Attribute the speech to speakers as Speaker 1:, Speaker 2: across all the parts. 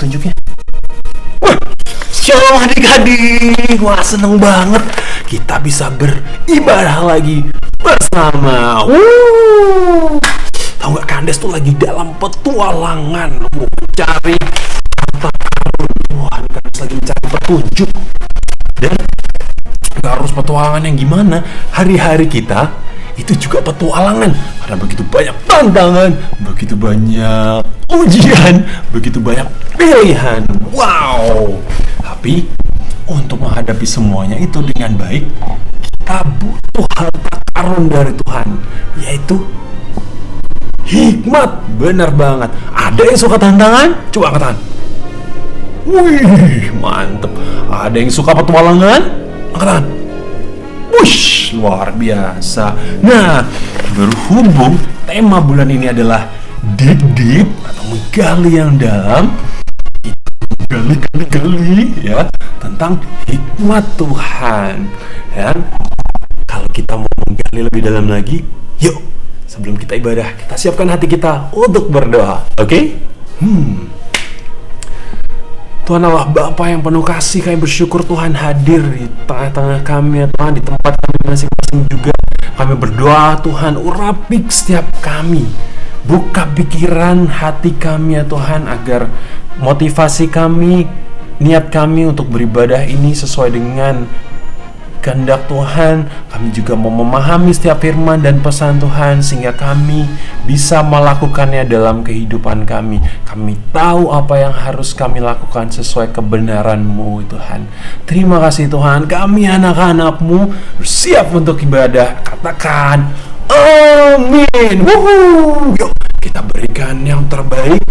Speaker 1: petunjuknya. Wah, shalom adik-adik. Wah, seneng banget kita bisa beribadah lagi bersama. Tahu gak, Kandes tuh lagi dalam petualangan mau mencari harta karun. Wah, Kandes lagi mencari petunjuk. Dan gak harus petualangan yang gimana, hari-hari kita itu juga petualangan. Karena begitu banyak tantangan, begitu banyak ujian, begitu banyak pilihan. Wow. Tapi untuk menghadapi semuanya itu dengan baik, kita butuh harta karun dari Tuhan, yaitu hikmat. Bener banget. Ada yang suka tantangan? Coba angkat tangan. Wih, mantep. Ada yang suka petualangan? Angkat tangan. Wush, luar biasa. Nah, berhubung tema bulan ini adalah dig deep atau menggali yang dalam, gali ya tentang hikmat Tuhan. Ya, kalau kita mau menggali lebih dalam lagi, yuk sebelum kita ibadah, kita siapkan hati kita untuk berdoa. Oke? Tuhan Allah Bapa yang penuh kasih, kami bersyukur Tuhan hadir di tengah-tengah kami ya Tuhan, di tempat kami masing-masing juga. Kami berdoa Tuhan, urapi setiap kami, buka pikiran hati kami ya Tuhan, agar motivasi kami, niat kami untuk beribadah ini sesuai dengan kehendak Tuhan. Kami juga mau memahami setiap firman dan pesan Tuhan, sehingga kami bisa melakukannya dalam kehidupan kami. Kami tahu apa yang harus kami lakukan sesuai kebenaran-Mu Tuhan. Terima kasih Tuhan, kami anak-anak-Mu siap untuk ibadah. Katakan amin. Wuhu. Yuk kita berikan yang terbaik,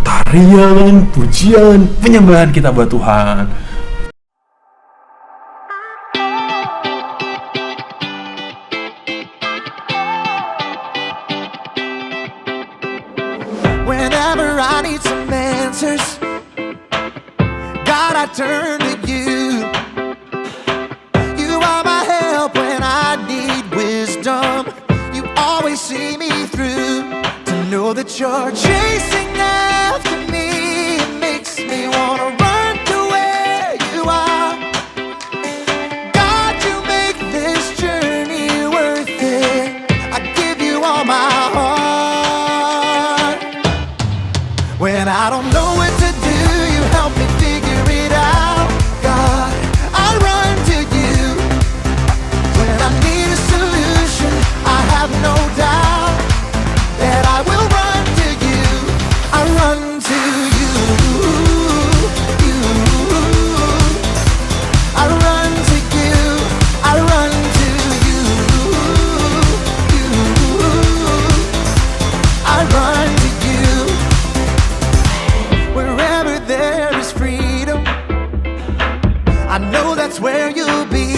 Speaker 1: tarian, pujian, penyembahan kita buat Tuhan.
Speaker 2: Whenever I need some answers, God, I turn to you. You are my help when I need wisdom. You always see me through. To know that you're chasing after me makes me wanna run to where you are. God, you make this journey worth it. I give you all my heart. When I don't know what to do, you help me figure it out. God, I run to you. When I need a solution, I have no doubt that I will run to you. I run to you. I run to you. I run to you. I run to you. Wherever there is freedom, I know that's where you'll be.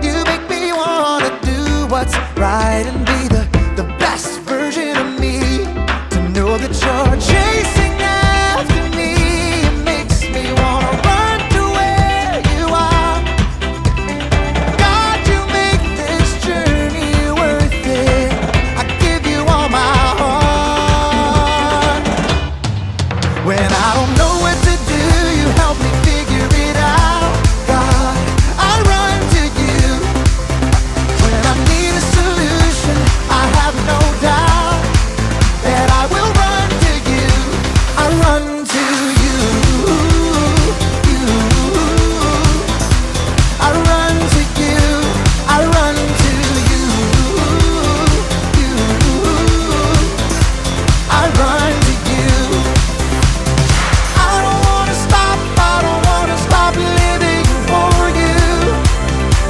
Speaker 2: You make me wanna do what's right and be the best version of me. To know that you're chasing after me makes me wanna run to where you are. God, you make this journey worth it. I give you all my heart. When I don't know what to do, you help me figure it out. God, I run to you. When I need a solution, I have no doubt that I will run to you. I run to you. I run to you. I run to you. I run to you. I don't wanna stop, I don't wanna stop living for you,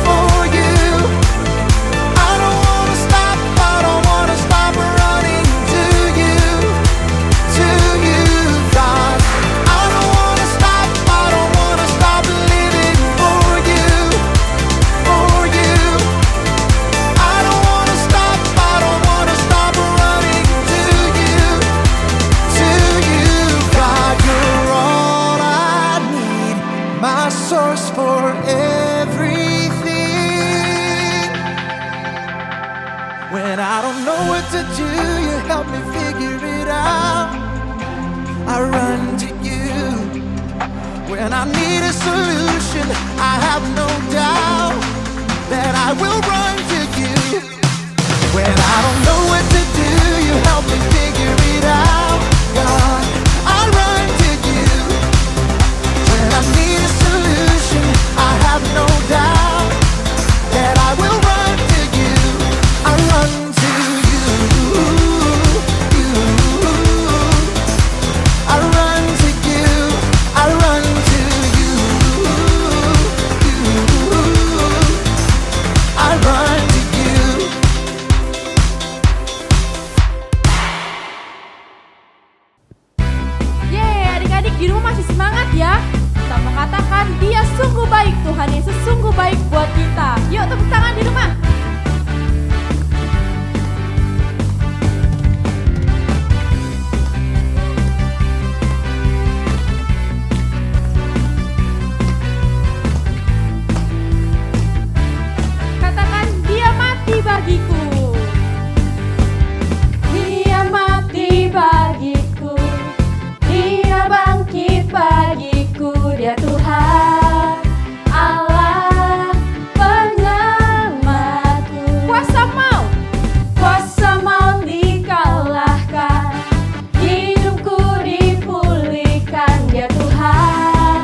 Speaker 2: for you. I don't wanna stop, I don't wanna stop running to you, God. I don't wanna stop, I don't wanna stop living for you, for you. I don't wanna stop, I don't wanna stop running to you, God. You're all I need, my source for everything. When I don't know what to do, you help me figure it out. I run When I need a solution, I have no doubt that I will run to you. When I don't know what to do, you help me figure it out. God, I run to you. When I need a solution, I have no doubt that I will run to you. I run to you. I run to you. I run to you. I run to you.
Speaker 3: Yeay, adik-adik di rumah masih semangat ya. Kita mengatakan dia sungguh baik, Tuhan Yesus sungguh baik buat kita. Yuk tepuk tangan di rumah. Katakan dia mati bagiku. Dia mati bagiku. Dia bangkit bagiku. Dia Tuhan Allah penyelamatku. Kuasa maut dikalahkan. Hidupku dipulihkan. Dia Tuhan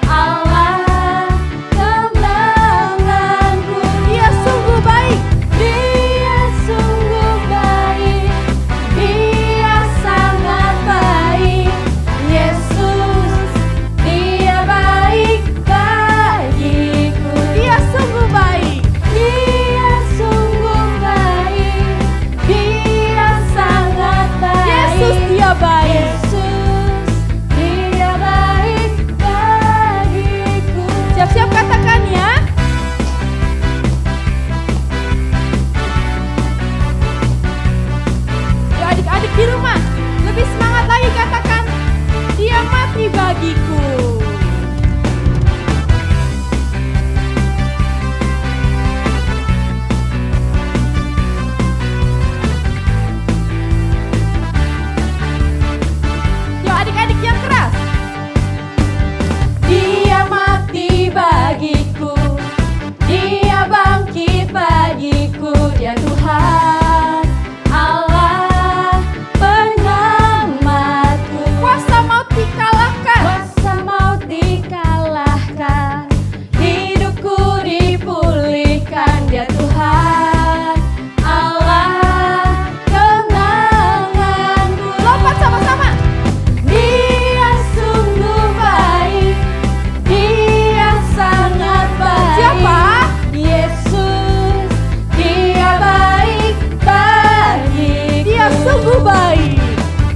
Speaker 3: Allah kemenanganku. Dia sungguh baik. Dia sungguh baik. Dia sangat baik. Yesus, dia baik bagiku. Dia sungguh baik. Dia sungguh baik. Dia sangat baik. Yesus, dia baik. Yesus, dia baik bagiku. Siap-siap katakan ya. Yuk adik-adik di rumah, lebih semangat lagi katakan, dia mati bagiku. Yuk adik-adik yang keras. Dia mati bagiku. Dia bangkit bagiku. Dia Tuhan Allah penyelamatku. Kuasa maut dikalahkan. Kuasa maut dikalahkan. Hidupku dipulihkan. Dia Tuhan Allah kemenanganku. Lompat sama-sama. Dia sungguh baik. Dia sangat baik. Siapa? Yesus, dia baik baik. Dia sungguh baik.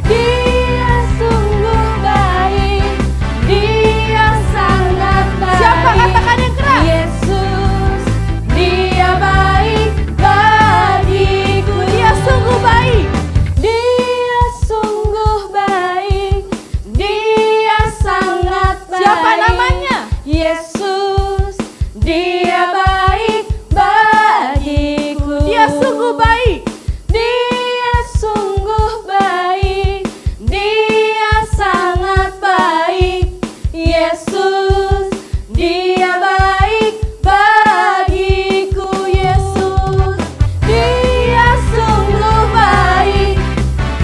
Speaker 3: Dia sungguh baik. Dia sangat baik. Siapa? Katakan yang keras. Yesus, dia baik bagiku. Dia sungguh baik. Dia sungguh baik. Dia sangat baik. Siapa namanya? Yesus, dia baik bagiku. Dia sungguh baik. Dia sungguh baik. Dia sangat baik. Yesus, dia baik bagiku. Yesus, dia sungguh baik.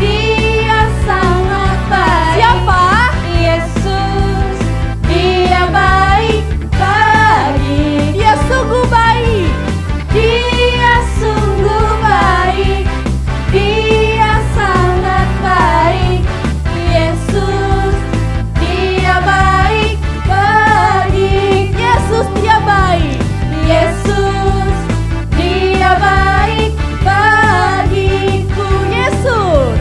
Speaker 3: Dia sangat baik. Siapa? Yesus, dia baik baik. Dia sungguh baik. Dia sungguh baik. Dia sangat baik. Yesus, dia baik baik. Yesus, dia baik. Yesus, dia baik bagiku. Yesus,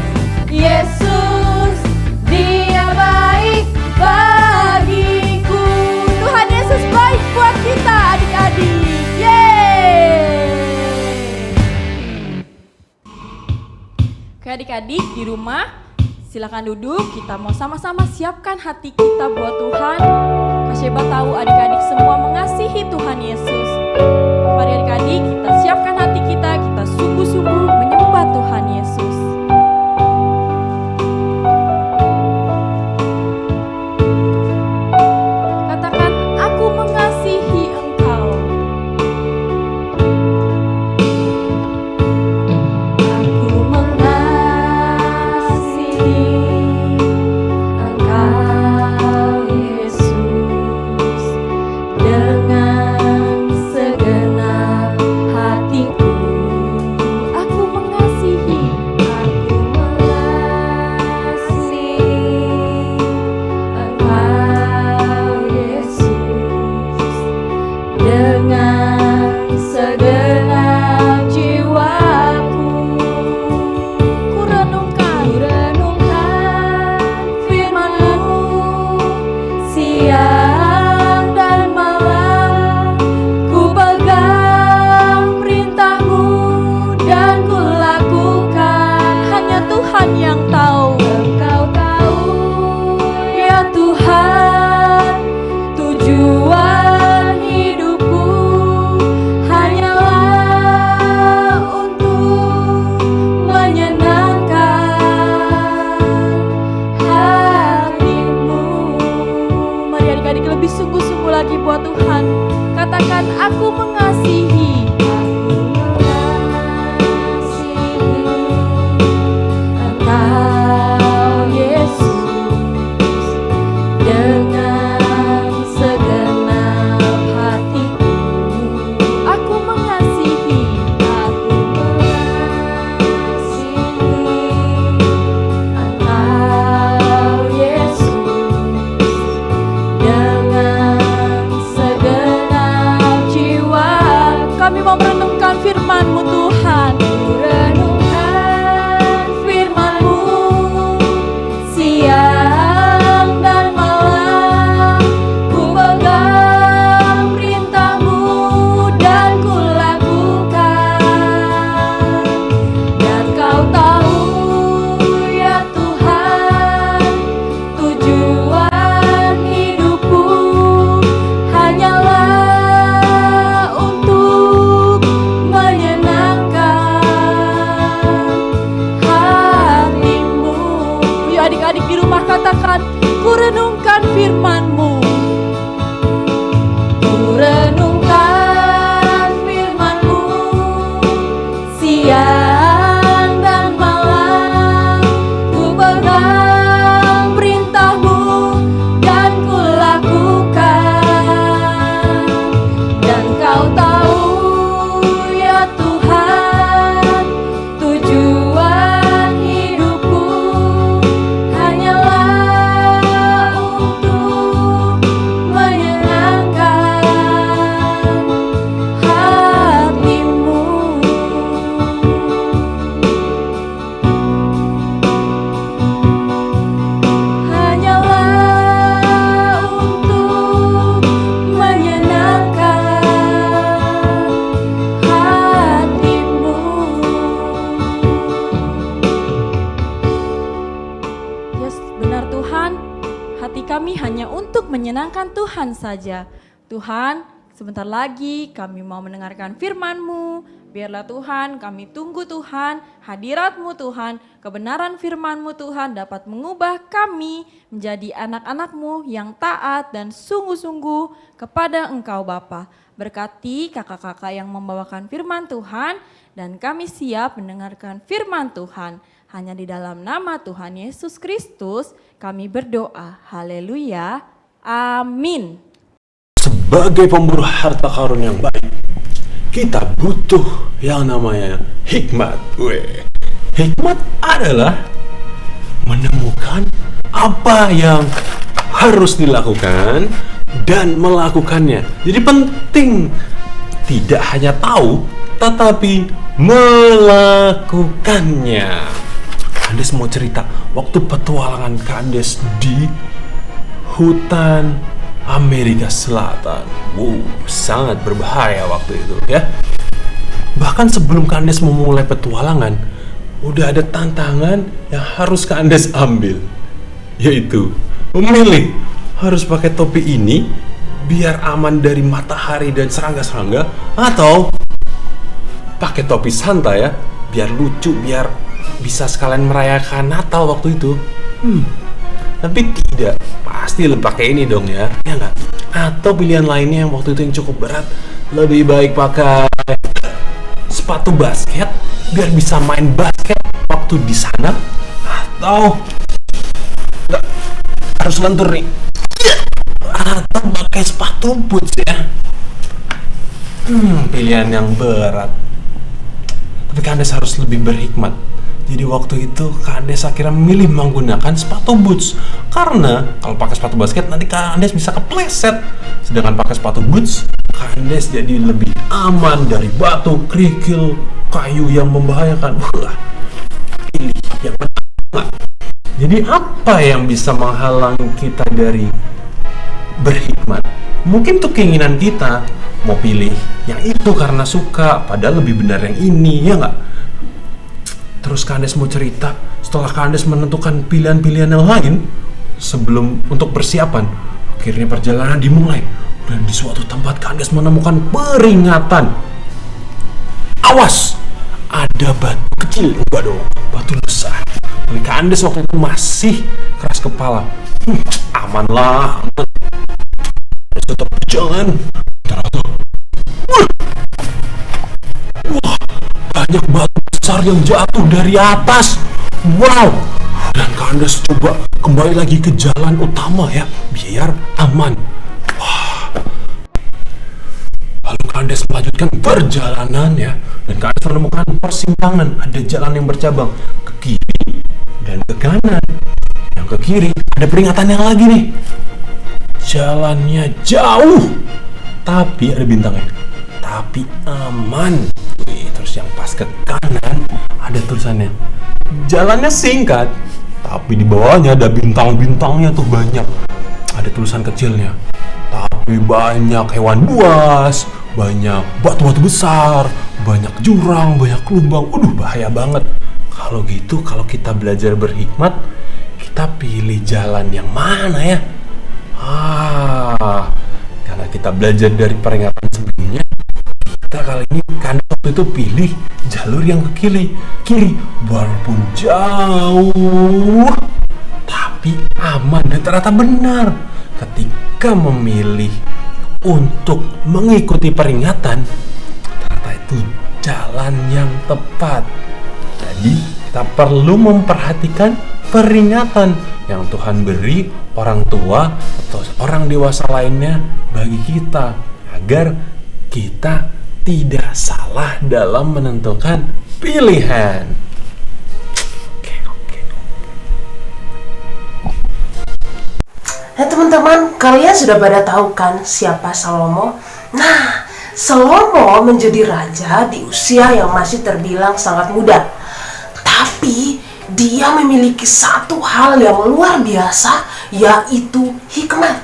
Speaker 3: Yesus, dia baik bagiku. Tuhan Yesus baik buat kita adik-adik. Yeay. Oke adik-adik di rumah, silakan duduk. Kita mau sama-sama siapkan hati kita buat Tuhan. Kak Sheba tahu adik-adik semua mengasihi Tuhan Yesus. Mari adik-adik kita siapkan hati kita sungguh-sungguh menyembah Tuhan Yesus. mau merenungkan firman-Mu Tuhan. Renungkan firman-Mu siang dan malam, ku pegang perintah-Mu dan ku lakukan. Dan Kau tahu ya Tuhan, tujuan hidupku hanyalah untuk menyenangkan hati-Mu. Yuk adik-adik di rumah katakan, ku renungkan firman-Mu. Ku renungkan firman-Mu siang dan malam, ku pegang perintah-Mu dan ku lakukan. Dan Kau tahu ya Tuhan, tujuan hidupku hanyalah untuk menyenangkan hati-Mu. Hanyalah untuk menyenangkan hati-Mu. Yes, benar Tuhan. Hati kami hanya untuk menyenangkan Tuhan saja. Tuhan, sebentar lagi kami mau mendengarkan firman-Mu. Biarlah Tuhan, kami tunggu Tuhan, hadirat-Mu Tuhan, kebenaran firman-Mu Tuhan dapat mengubah kami menjadi anak-anak-Mu yang taat dan sungguh-sungguh kepada Engkau Bapa. Berkati kakak-kakak yang membawakan firman Tuhan, dan kami siap mendengarkan firman Tuhan. Hanya di dalam nama Tuhan Yesus Kristus kami berdoa. Haleluya. Amin.
Speaker 1: Sebagai pemburu harta karun yang baik, kita butuh yang namanya hikmat. Hikmat adalah menemukan apa yang harus dilakukan dan melakukannya. Jadi penting tidak hanya tahu, tetapi melakukannya. Kandes mau cerita waktu petualangan Kandes di hutan Amerika Selatan. Sangat berbahaya waktu itu ya. Bahkan sebelum Kandes memulai petualangan, udah ada tantangan yang harus Kandes ambil, yaitu memilih harus pakai topi ini biar aman dari matahari dan serangga-serangga, atau pakai topi santai ya, biar lucu, biar bisa sekalian merayakan Natal waktu itu. Tapi tidak, pasti lebih pakai ini dong ya nggak? Atau pilihan lainnya yang waktu itu yang cukup berat, lebih baik pakai sepatu basket biar bisa main basket waktu di sana, atau nggak, harus lentur nih, atau pakai sepatu boots ya. Pilihan yang berat. Tapi Kandes harus lebih berhikmat. Jadi waktu itu Kandes akhirnya memilih menggunakan sepatu boots, karena kalau pakai sepatu basket nanti Kandes bisa kepleset, sedangkan pakai sepatu boots Kandes jadi lebih aman dari batu, kerikil, kayu yang membahayakan. Pilih yang benar. Jadi apa yang bisa menghalangi kita dari berhikmat? Mungkin tuh keinginan kita mau pilih yang itu karena suka, padahal lebih benar yang ini, ya nggak? Terus Kandes mau cerita, setelah Kandes menentukan pilihan-pilihan yang lain sebelum untuk persiapan, akhirnya perjalanan dimulai. Dan di suatu tempat Kandes menemukan peringatan. Awas, ada batu kecil, enggak dong, batu besar. Tapi Kandes waktu itu masih keras kepala. Aman lah, aman. Tetap berjalan. Ternyata, wah, banyak batu besar yang jatuh dari atas. Wow. Dan Kandes coba kembali lagi ke jalan utama ya, biar aman. Wah. Lalu Kandes melanjutkan perjalanan ya, dan Kandes menemukan persimpangan, ada jalan yang bercabang ke kiri dan ke kanan. Yang ke kiri ada peringatan yang lagi nih. Jalannya jauh, tapi ada bintangnya. tapi aman. Terus yang pas ke kanan ada tulisannya, jalannya singkat, tapi di bawahnya ada bintang-bintangnya tuh banyak. Ada tulisan kecilnya, tapi banyak hewan buas, banyak batu-batu besar, banyak jurang, banyak lubang. Bahaya banget. Kalau gitu, kalau kita belajar berhikmat, kita pilih jalan yang mana ya? Karena kita belajar dari peringatan sebelumnya, kita kali ini kan waktu itu pilih jalur yang ke kiri, walaupun jauh, tapi aman dan ternyata benar. Ketika memilih untuk mengikuti peringatan, ternyata itu jalan yang tepat. Jadi kita perlu memperhatikan peringatan yang Tuhan beri orang tua atau orang dewasa lainnya bagi kita, agar kita tidak salah dalam menentukan pilihan.
Speaker 4: Nah teman-teman, kalian sudah pada tahu kan siapa Salomo? Nah, Salomo menjadi raja di usia yang masih terbilang sangat muda. Tapi dia memiliki satu hal yang luar biasa, yaitu hikmat.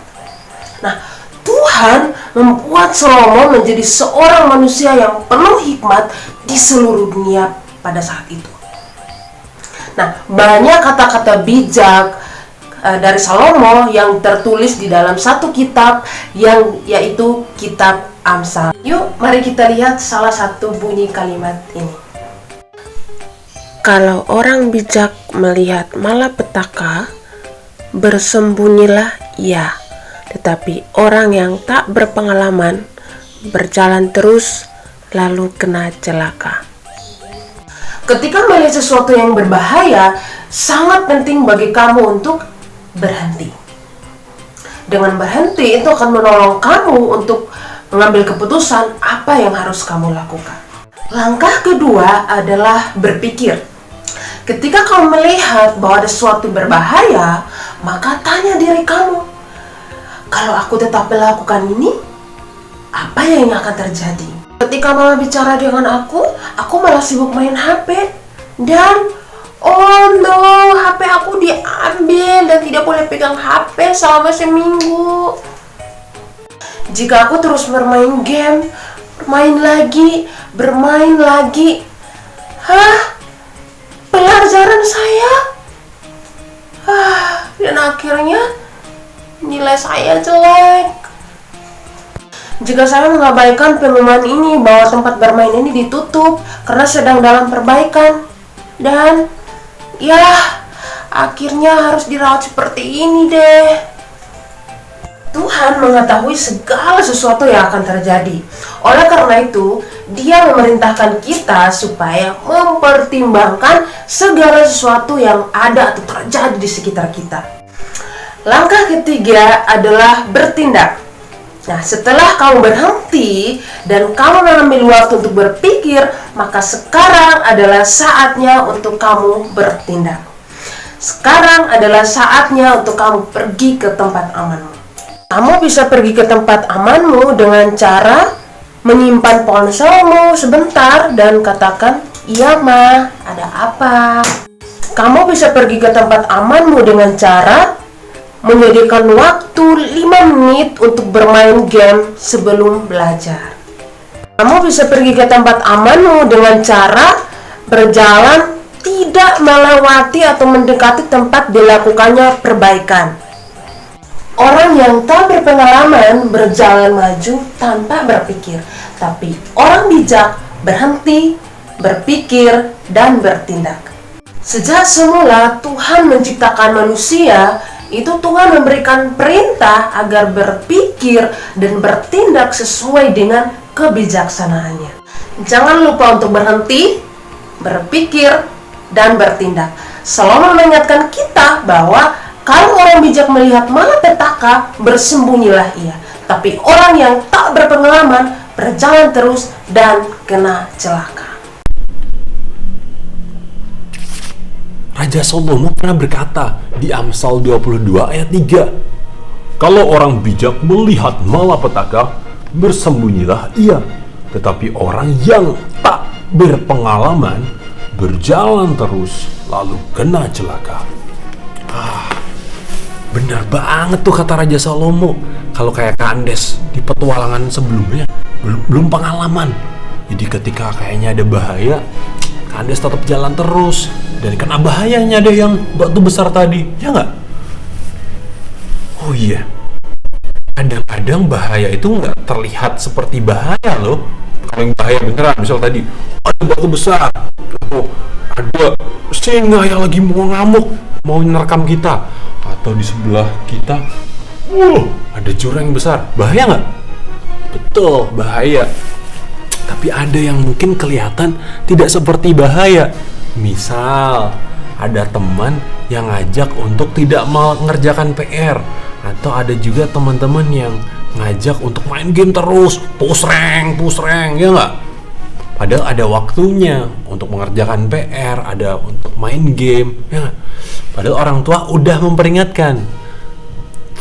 Speaker 4: Nah, Tuhan membuat Salomo menjadi seorang manusia yang penuh hikmat di seluruh dunia pada saat itu. Nah, banyak kata-kata bijak dari Salomo yang tertulis di dalam satu kitab, yang yaitu kitab Amsal. Yuk, mari kita lihat salah satu bunyi kalimat ini. Kalau orang bijak melihat malapetaka, bersembunyilah ia. Tetapi orang yang tak berpengalaman berjalan terus lalu kena celaka. Ketika melihat sesuatu yang berbahaya, sangat penting bagi kamu untuk berhenti. Dengan berhenti itu akan menolong kamu untuk mengambil keputusan apa yang harus kamu lakukan. Langkah kedua adalah berpikir. Ketika kamu melihat bahwa ada sesuatu berbahaya, maka tanya diri kamu, kalau aku tetap melakukan ini, apa yang akan terjadi? Ketika mama bicara dengan aku malah sibuk main HP. Dan, oh no, HP aku diambil dan tidak boleh pegang HP selama seminggu. Jika aku terus bermain game, bermain lagi, pelajaran saya, dan akhirnya nilai saya jelek. Jika saya mengabaikan pengumuman ini bahwa tempat bermain ini ditutup karena sedang dalam perbaikan, dan ya akhirnya harus dirawat seperti ini deh. Tuhan mengetahui segala sesuatu yang akan terjadi. Oleh karena itu, Dia memerintahkan kita supaya mempertimbangkan segala sesuatu yang ada atau terjadi di sekitar kita. Langkah ketiga adalah bertindak. Nah, setelah kamu berhenti dan kamu mengambil waktu untuk berpikir, maka sekarang adalah saatnya untuk kamu bertindak. Sekarang adalah saatnya untuk kamu pergi ke tempat amanmu. Kamu bisa pergi ke tempat amanmu dengan cara menyimpan ponselmu sebentar dan katakan, "Iya Ma, ada apa?" Kamu bisa pergi ke tempat amanmu dengan cara menyediakan waktu 5 menit untuk bermain game sebelum belajar. Kamu bisa pergi ke tempat amanmu dengan cara berjalan tidak melewati atau mendekati tempat dilakukannya perbaikan. Orang yang tak berpengalaman berjalan maju tanpa berpikir, tapi orang bijak berhenti, berpikir, dan bertindak. Sejak semula Tuhan menciptakan manusia, itu Tuhan memberikan perintah agar berpikir dan bertindak sesuai dengan kebijaksanaannya. Jangan lupa untuk berhenti, berpikir, dan bertindak. Salomo mengingatkan kita bahwa kalau orang bijak melihat malapetaka, bersembunyilah ia. Tapi orang yang tak berpengalaman berjalan terus dan kena celaka.
Speaker 1: Raja Salomo pernah berkata di Amsal 22 ayat 3, "Kalau orang bijak melihat malapetaka, bersembunyilah ia. Tetapi orang yang tak berpengalaman berjalan terus lalu kena celaka. Benar banget tuh kata Raja Salomo. Kalau kayak Kandes di petualangan sebelumnya belum pengalaman. Jadi ketika kayaknya ada bahaya, Kandes tetap jalan terus. Dan kena bahayanya ada yang batu besar tadi, ya nggak? Oh iya, kadang-kadang bahaya itu nggak terlihat seperti bahaya loh. Kalau yang bahaya beneran, misal tadi ada batu besar, atau ada singa yang lagi mau ngamuk, mau menerkam kita, atau di sebelah kita, ada jurang yang besar, bahaya nggak? Betul, bahaya. Tapi ada yang mungkin kelihatan tidak seperti bahaya. Misal, ada teman yang ngajak untuk tidak mengerjakan PR, atau ada juga teman-teman yang ngajak untuk main game terus, push rank, ya nggak? Padahal ada waktunya untuk mengerjakan PR, ada untuk main game, ya nggak? Padahal orang tua udah memperingatkan,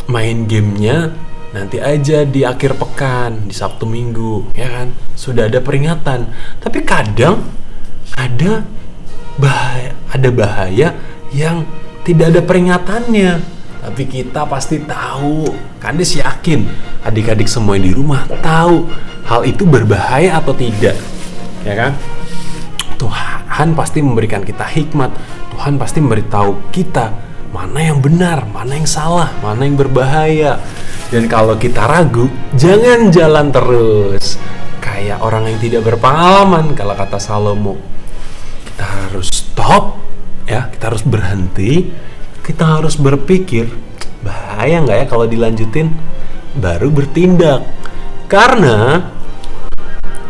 Speaker 1: main gamenya nanti aja di akhir pekan, di Sabtu Minggu, ya kan? Sudah ada peringatan. Tapi kadang ada bahaya yang tidak ada peringatannya, tapi kita pasti tahu. Kandes yakin adik-adik semua di rumah tahu hal itu berbahaya atau tidak, ya kan? Tuhan pasti memberikan kita hikmat. Tuhan pasti memberitahu kita mana yang benar, mana yang salah, mana yang berbahaya. Dan kalau kita ragu, jangan jalan terus kayak orang yang tidak berpengalaman. Kalau kata Salomo, kita harus stop, ya, kita harus berhenti, kita harus berpikir, bahaya nggak ya kalau dilanjutin, baru bertindak. Karena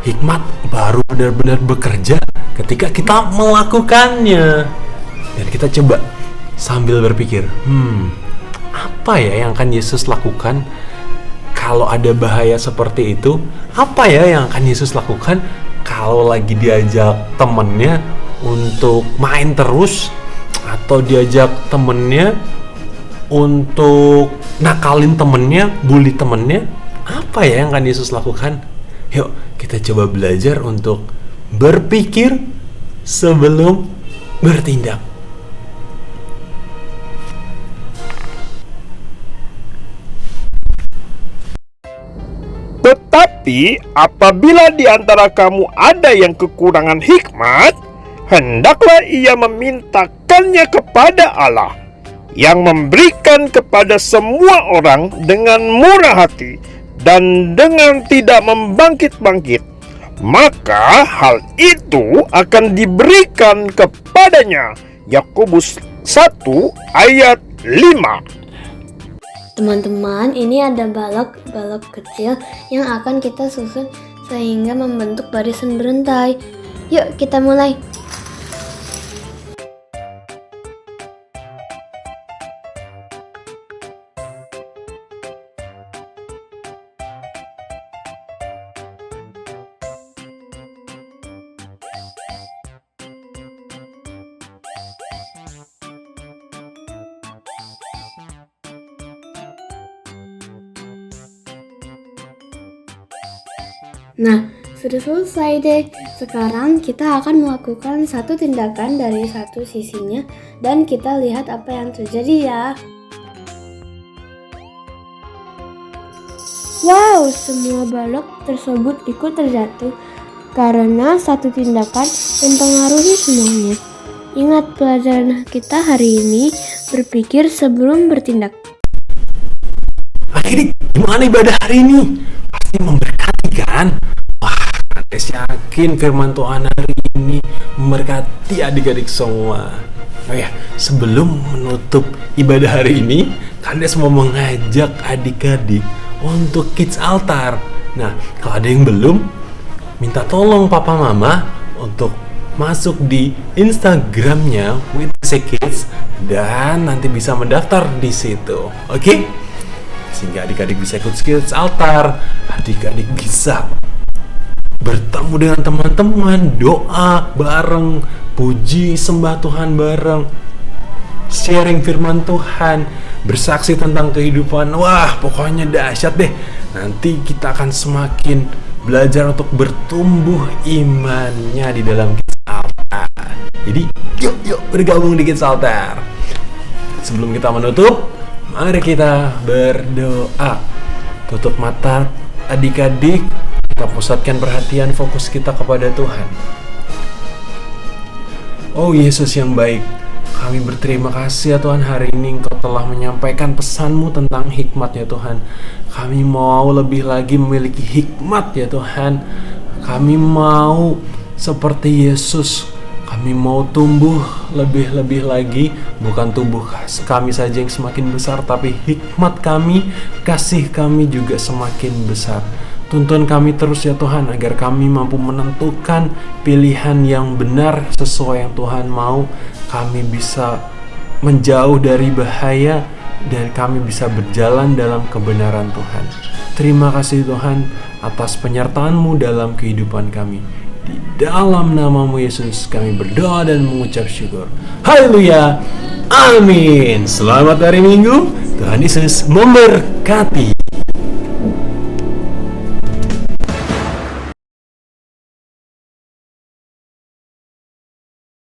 Speaker 1: hikmat baru benar-benar bekerja ketika kita melakukannya. Dan kita coba sambil berpikir, apa ya yang akan Yesus lakukan kalau ada bahaya seperti itu? Apa ya yang akan Yesus lakukan kalau lagi diajak temennya untuk main terus, atau diajak temennya untuk nakalin temennya, bully temennya? Apa ya yang akan Yesus lakukan? Yuk kita coba belajar untuk berpikir sebelum bertindak.
Speaker 5: Tetapi apabila di antara kamu ada yang kekurangan hikmat, hendaklah ia memintakannya kepada Allah, yang memberikan kepada semua orang dengan murah hati dan dengan tidak membangkit-bangkit. Maka hal itu akan diberikan kepadanya. Yakobus 1 ayat 5.
Speaker 6: Teman-teman, ini ada balok kecil yang akan kita susun sehingga membentuk barisan berantai. Yuk kita mulai. Nah, sudah selesai deh. Sekarang kita akan melakukan satu tindakan dari satu sisinya dan kita lihat apa yang terjadi ya. Wow, semua balok tersebut ikut terjatuh karena satu tindakan mempengaruhi semuanya. Ingat pelajaran kita hari ini, berpikir sebelum bertindak.
Speaker 1: Akhirnya gimana ibadah hari ini? Pasti memberkati kan? Wah, Kandes yakin firman Tuhan hari ini memberkati adik-adik semua. Oh ya, sebelum menutup ibadah hari ini, Kandes mau mengajak adik-adik untuk Kids Altar. Nah, kalau ada yang belum, minta tolong papa mama untuk masuk di Instagramnya WTC Kids dan nanti bisa mendaftar di situ. Oke? Sehingga adik-adik bisa ikut Kids Altar, adik-adik bisa bertemu dengan teman-teman, doa bareng, puji sembah Tuhan bareng, sharing firman Tuhan, bersaksi tentang kehidupan. Wah, pokoknya dahsyat deh. Nanti kita akan semakin belajar untuk bertumbuh imannya di dalam Kisah Altar. Jadi yuk bergabung di Kisah Altar. Sebelum kita menutup, mari kita berdoa. Tutup mata adik-adik, kita pusatkan perhatian fokus kita kepada Tuhan. Oh Yesus yang baik, kami berterima kasih ya Tuhan, hari ini Engkau telah menyampaikan pesan-Mu tentang hikmat ya Tuhan. Kami mau lebih lagi memiliki hikmat ya Tuhan. Kami mau seperti Yesus. Kami mau tumbuh lebih-lebih lagi. Bukan tubuh kami saja yang semakin besar, tapi hikmat kami, kasih kami juga semakin besar. Tuntun kami terus ya Tuhan, agar kami mampu menentukan pilihan yang benar sesuai yang Tuhan mau. Kami bisa menjauh dari bahaya dan kami bisa berjalan dalam kebenaran Tuhan. Terima kasih Tuhan atas penyertaan-Mu dalam kehidupan kami. Di dalam nama-Mu Yesus kami berdoa dan mengucap syukur. Haleluya. Amin. Selamat hari Minggu. Tuhan Yesus memberkati.